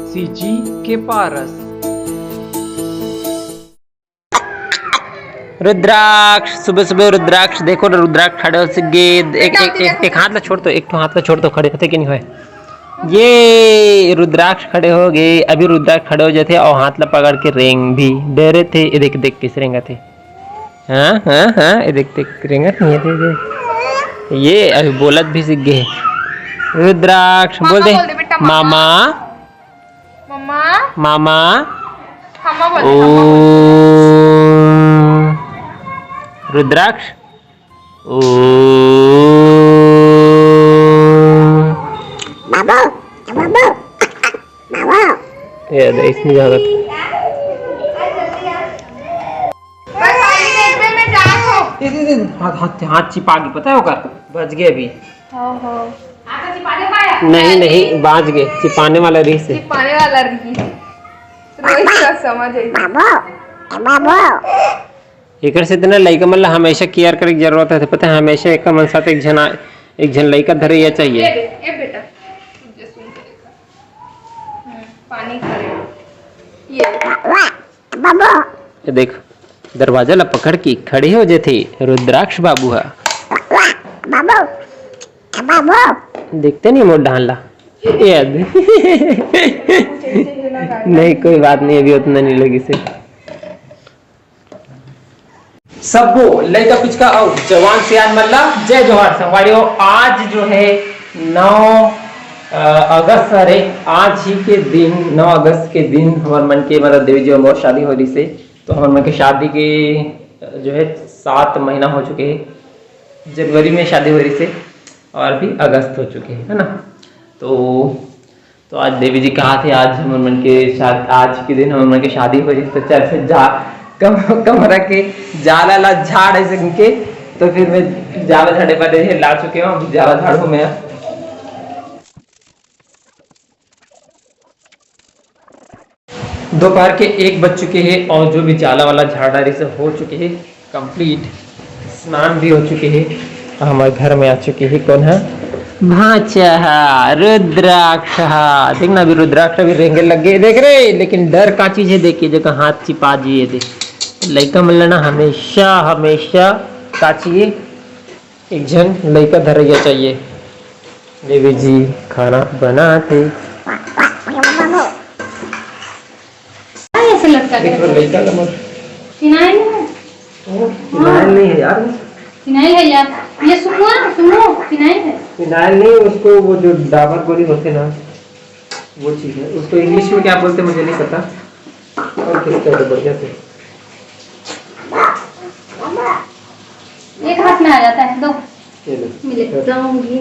तुलसी जी के पारस। रुद्राक्ष, सुबह सुबह रुद्राक्ष देखो ना, रुद्राक्ष खड़े हो सिगे एक हाथ में छोड़ दो, एक हाथ में छोड़ दो, खड़े होते कि नहीं होए। ये रुद्राक्ष खड़े हो गए, अभी रुद्राक्ष खड़े हो जाते और हाथ में पकड़ के रेंग भी दे रहे थे। ये देख देख किस रेंगा थे। हाँ हाँ हाँ, ये देख देख रेंगा नहीं थे ये अभी बोलत भी सीख गए। रुद्राक्ष बोल दे मामा मम्मा मामा। ओ रुद्राक्ष ओ इसमें ज्यादा हाथ चिपा गई, पता है होगा, बच गए अभी। नहीं नहीं, बाज गए, चिपाने वाला रीस है, चिपाने वाला रीस। समझ एक से इतना लड़का मतलब हमेशा केयर करे की जरूरत है, पता है, हमेशा एक मन साथ एक जन लड़का धरे या चाहिए। ये बेटा पानी ये देख, दरवाजा ला पकड़ के खड़े हो जाते रुद्राक्ष बाबू है। देखते नहीं मोड़ ढाल ला नहीं कोई बात नहीं, अभी उतना नहीं लगी से सबको लड़का पिचका और जवान सियान मल्ला जय जोहार संगवाड़ियों। आज जो है 9 अगस्त, अरे आज ही के दिन 9 अगस्त के दिन हमारे मन के मतलब देवी जी और शादी हो रही से, तो हमारे मन के शादी के जो है 7 महीना हो चुके हैं। जनवरी में शादी हो रही से और भी अगस्त हो चुके हैं, है ना। तो आज देवी जी कहा थे, आज हमारे मन के आज के दिन हमारे मन की शादी हो रही, तो चल से जा कम रख के जाला ला झाड़ ऐसे के, तो फिर मैं जाला झाड़े पर ला चुके हूँ, जाला झाड़ू में। दोपहर के 1 बज चुके हैं और जो भी जाला वाला झाड़ारी से हो चुके हैं कंप्लीट, स्नान भी हो चुके हैं। हमारे घर में आ चुके हैं कौन है, भाचा रुद्राक्ष। देखना अभी रुद्राक्ष अभी रेंगे लग गए, देख रहे, लेकिन डर का चीज है, देखिए जगह हाथ चिपा दिए देख लड़का मिलना हमेशा हमेशा का चाहिए, एक जन लड़का धरैया चाहिए। देवी जी खाना बनाते लड़का का फिनाइल नहीं है यार, फिनाइल है यार, ये सुनो फिनाइल है। फिनाइल नहीं, उसको वो जो डाबर गोली होते ना वो चीज है, उसको इंग्लिश में क्या बोलते मुझे नहीं पता, और किसका तो बढ़िया से एक हाथ में आ जाता है, दो मिले जाऊंगी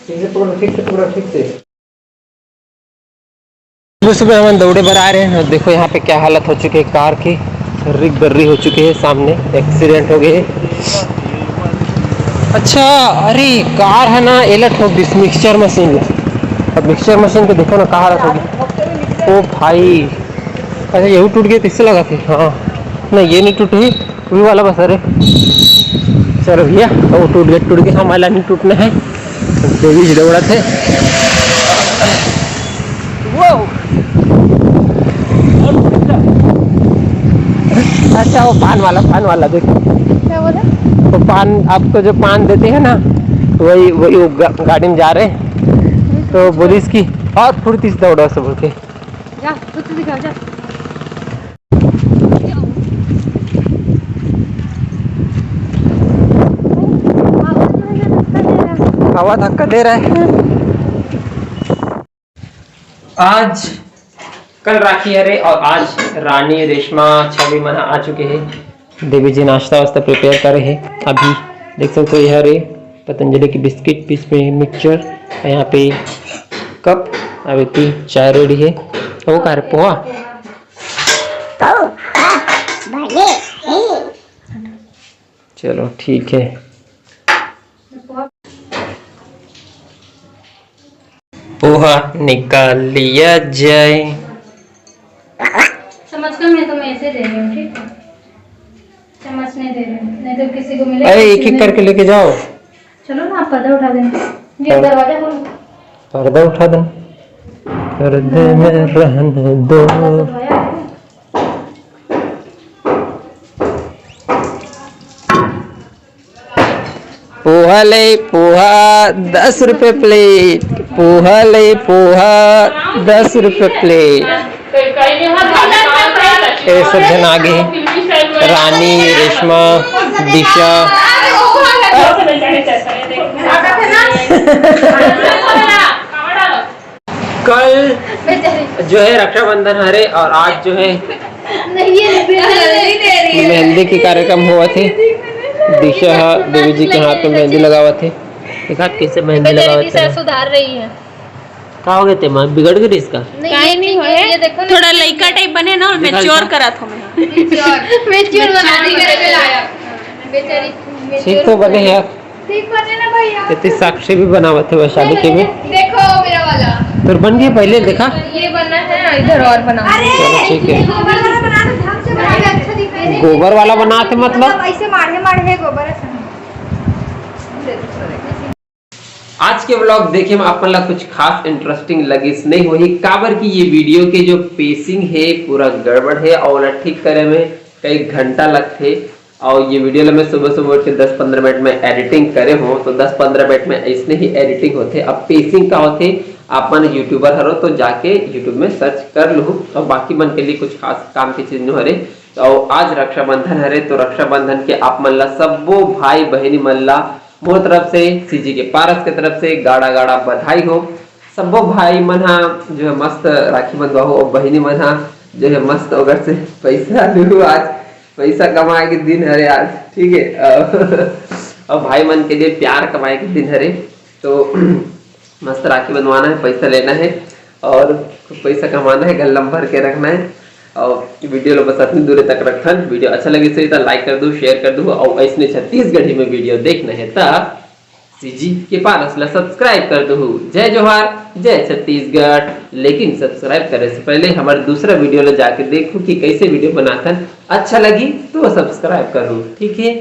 ठीक से। सुबह हम दौड़े भर आ रहे हैं, देखो यहाँ पे क्या हालत हो चुकी है, कार की रिग बर्री हो चुके हैं, सामने एक्सीडेंट हो गए। अच्छा अरे कार है ना एलर्ट हो गई मिक्सचर मशीन, अब मिक्सचर मशीन को देखो ना कहाँ हालत होगी। ओ भाई, अच्छा यही टूट गई, इससे लगा थी। हाँ नहीं ये नहीं टूटी, वही वाला बस। अरे चलो भैया, वो टूट गया, हमारा नहीं टूटना है, देवी जी दौड़ा थे। अच्छा वो पान वाला देखो क्या बोला, तो पान आपको जो पान देते हैं ना, वही वो गाड़ी में जा रहे हैं, तो बोली इसकी और फुर्ती से दौड़ा सब बोल के जा तू दिखा जा। हवा धक्का दे रहा है। आज कल राखी है रे, और आज रानी रेशमा छवि मना आ चुके हैं। देवी जी नाश्ता वास्ता प्रिपेयर कर रहे हैं, अभी देख सकते हो। यह रे पतंजलि की बिस्किट पीस में मिक्सचर, यहाँ पे कप, अभी 3 चाय रेडी है। वो कह रहे पोहा, चलो ठीक है। पोहा निकाल लिया जाए। चम्मच का मैं तुम्हें ऐसे दे रही हूँ, ठीक है, चम्मच नहीं दे रही हूँ, नहीं तो किसी को मिले। अरे एक एक करके लेके जाओ। चलो ना, आप पर्दा उठा देना, ये दरवाजा खोलो, पर्दा उठा देना, पर्दे में रहने दो। पोहा ले पोहा 10 रुपए प्लेट, पोहा ले पोहा 10 रुपए प्लेट। ये सब जन आगे रानी, रेशमा, दिशा। कल जो है रक्षाबंधन हरे और आज जो है मेहंदी के कार्यक्रम हुआ थे। दिशा देवी जी के हाथ में मेहंदी लगावा थे। देखा कैसे मेहंदी लगावा थे। सुधार रही है। का हो गए थे मां, बिगड़ गई इसका? नहीं नहीं होए, ये देखो थोड़ा लड़का टाइप बने ना, मैच्योर करा था मैं। मैच्योर बना दी करे लाया बेचारी। ठीक तो बने यार, ठीक बने ना भैया। इतनी साक्षी भी बनावा थे वैशाली के में। देखो मेरा वाला फिर बन गया पहले देखा। ये बनना है, इधर और बना। चलो ठीक है। गोबर वाला बना दो, ढंग से बना के अच्छा दिखे। गोबर वाला बनाते मतलब ऐसे माढ़े गोबर है। आज के व्लॉग देखे में अपन ला कुछ खास इंटरेस्टिंग लगिस नहीं वही काबर की ये वीडियो के जो पेसिंग है पूरा गड़बड़ है और ठीक करे में कई घंटा लगते। और ये वीडियो मैं सुबह सुबह उठ के 10-15 मिनट में एडिटिंग करे हो तो 10-15 मिनट में ऐसे ही एडिटिंग होते। अब पेसिंग का होते अपन यूट्यूबर हरो तो जाके यूट्यूब में सर्च कर लो। और बाकी मन के लिए कुछ खास काम की चीज नहीं हो रही। तो आज रक्षाबंधन हरे तो रक्षाबंधन के आप मन ला सबो भाई बहनी मन ला मोर तरफ से, सीजी के पारस के तरफ से गाड़ा गाड़ा बधाई हो। सबो भाई मन जो है मस्त राखी बंधवा हो और बहनी मन जो है मस्त अगर से पैसा लू। आज पैसा कमाए के दिन हरे आज, ठीक है। और भाई मन के लिए प्यार कमाए के दिन हरे तो मस्त राखी बंधवाना है, पैसा लेना है और पैसा कमाना है, गल्लम भर के रखना है। और वीडियो लो बस अपनी दूरी तक रखन। वीडियो अच्छा लगे तो लाइक कर दो, शेयर कर दो। और ऐसे छत्तीसगढ़ी में वीडियो देखना है तो सीजी के पारस ला सब्सक्राइब कर दो। जय जोहार, जय छत्तीसगढ़। लेकिन सब्सक्राइब करने से पहले हमारे दूसरा वीडियो ला जाके देखो कि कैसे वीडियो बनाता। अच्छा लगी तो सब्सक्राइब करो, ठीक है।